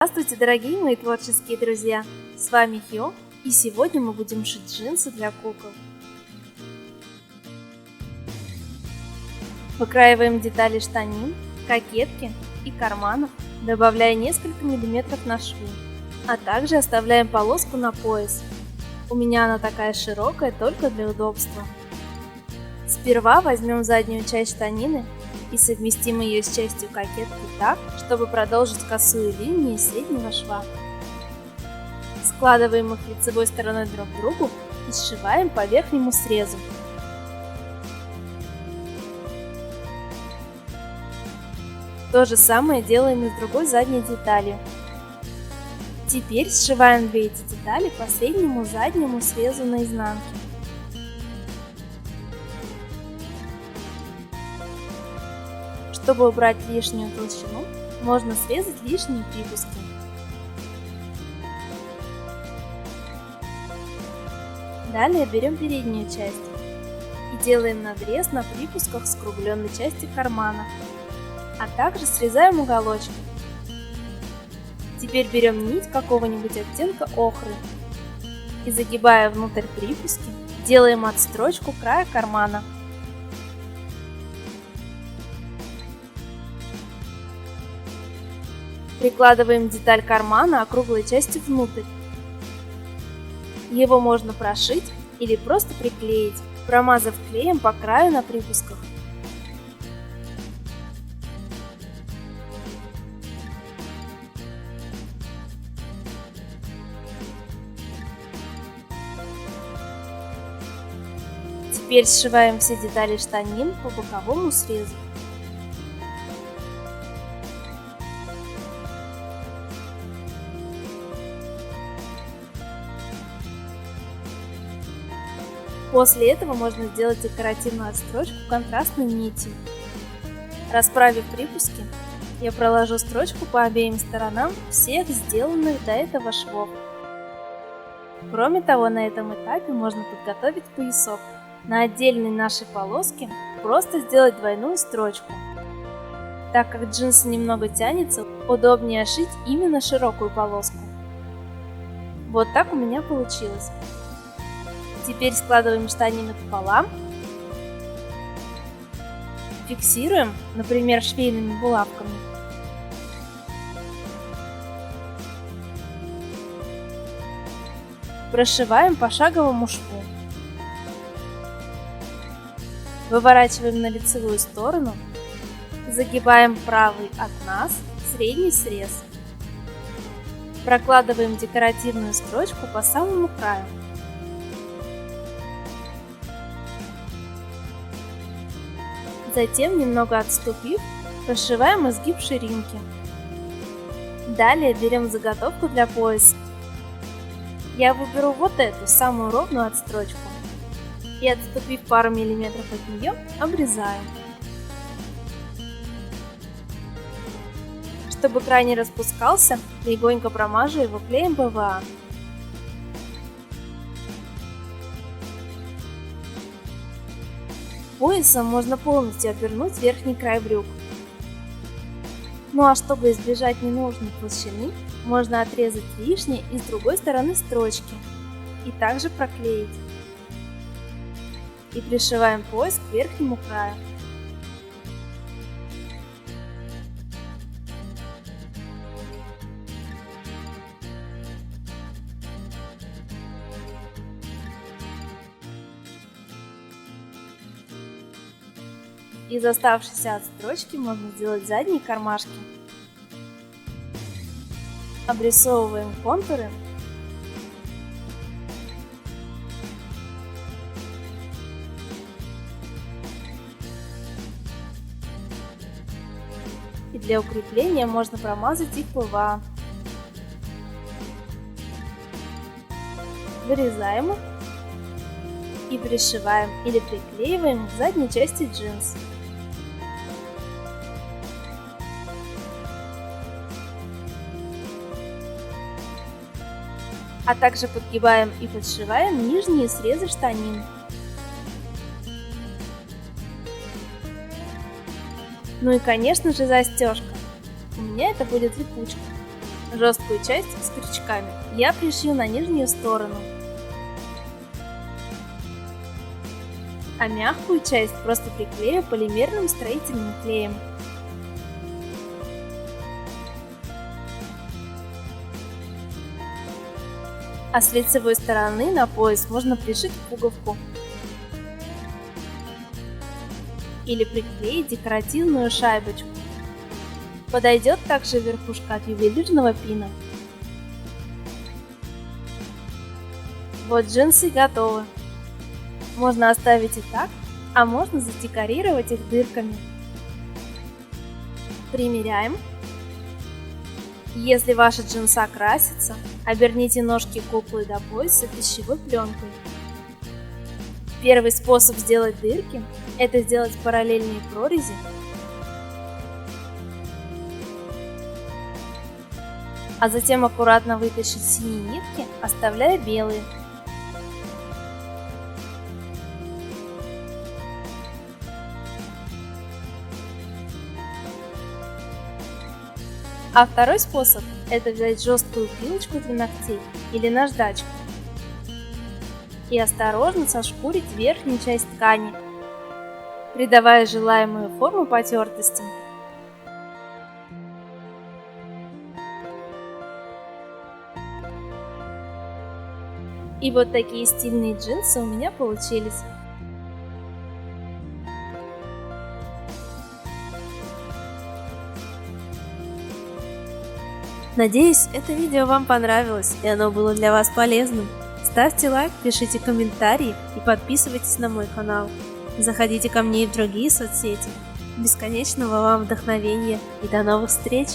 Здравствуйте, дорогие мои творческие друзья! С вами Хио, и сегодня мы будем шить джинсы для кукол. Выкраиваем детали штанин, кокетки и карманов, добавляя несколько миллиметров на швы, а также оставляем полоску на пояс. У меня она такая широкая только для удобства. Сперва возьмем заднюю часть штанины и совместим ее с частью кокетки так, чтобы продолжить косую линию среднего шва. Складываем их лицевой стороной друг к другу и сшиваем по верхнему срезу. То же самое делаем и с другой задней деталью. Теперь сшиваем две эти детали по среднему заднему срезу наизнанке. Чтобы убрать лишнюю толщину, можно срезать лишние припуски. Далее берем переднюю часть и делаем надрез на припусках скругленной части кармана, а также срезаем уголочки. Теперь берем нить какого-нибудь оттенка охры и, загибая внутрь припуски, делаем отстрочку края кармана. Прикладываем деталь кармана округлой частью внутрь. Его можно прошить или просто приклеить, промазав клеем по краю на припусках. Теперь сшиваем все детали штанин по боковому срезу. После этого можно сделать декоративную отстрочку контрастной нитью. Расправив припуски, я проложу строчку по обеим сторонам всех сделанных до этого швов. Кроме того, на этом этапе можно подготовить поясок. На отдельной нашей полоске просто сделать двойную строчку. Так как джинсы немного тянется, удобнее шить именно широкую полоску. Вот так у меня получилось. Теперь складываем штанины пополам, фиксируем, например, швейными булавками. Прошиваем по шаговому шву. Выворачиваем на лицевую сторону, загибаем правый от нас средний срез. Прокладываем декоративную строчку по самому краю. Затем, немного отступив, прошиваем изгиб ширинки. Далее берем заготовку для пояса. Я выберу вот эту, самую ровную отстрочку. И, отступив пару миллиметров от нее, обрезаем. Чтобы край не распускался, легонько промажу его клеем ПВА. Поясом можно полностью обернуть верхний край брюк. Ну а чтобы избежать ненужной толщины, можно отрезать лишнее и с другой стороны строчки и также проклеить. И пришиваем пояс к верхнему краю. Из оставшейся отстрочки можно сделать задние кармашки. Обрисовываем контуры. И для укрепления можно промазать их ПВА. Вырезаем их и пришиваем или приклеиваем к задней части джинс. А также подгибаем и подшиваем нижние срезы штанин. Ну и, конечно же, застежка. У меня это будет липучка. Жесткую часть с крючками я пришью на нижнюю сторону, а мягкую часть просто приклею полимерным строительным клеем. А с лицевой стороны на пояс можно пришить пуговку или приклеить декоративную шайбочку. Подойдет также верхушка от ювелирного пина. Вот джинсы готовы. Можно оставить и так, а можно задекорировать их дырками. Примеряем. Если ваши джинсы красятся, оберните ножки куклы до пояса пищевой пленкой. Первый способ сделать дырки – это сделать параллельные прорези, а затем аккуратно вытащить синие нитки, оставляя белые. А второй способ – это взять жесткую пилочку для ногтей или наждачку и осторожно сошкурить верхнюю часть ткани, придавая желаемую форму потертостям. И вот такие стильные джинсы у меня получились. Надеюсь, это видео вам понравилось и оно было для вас полезным. Ставьте лайк, пишите комментарии и подписывайтесь на мой канал. Заходите ко мне и в другие соцсети. Бесконечного вам вдохновения и до новых встреч!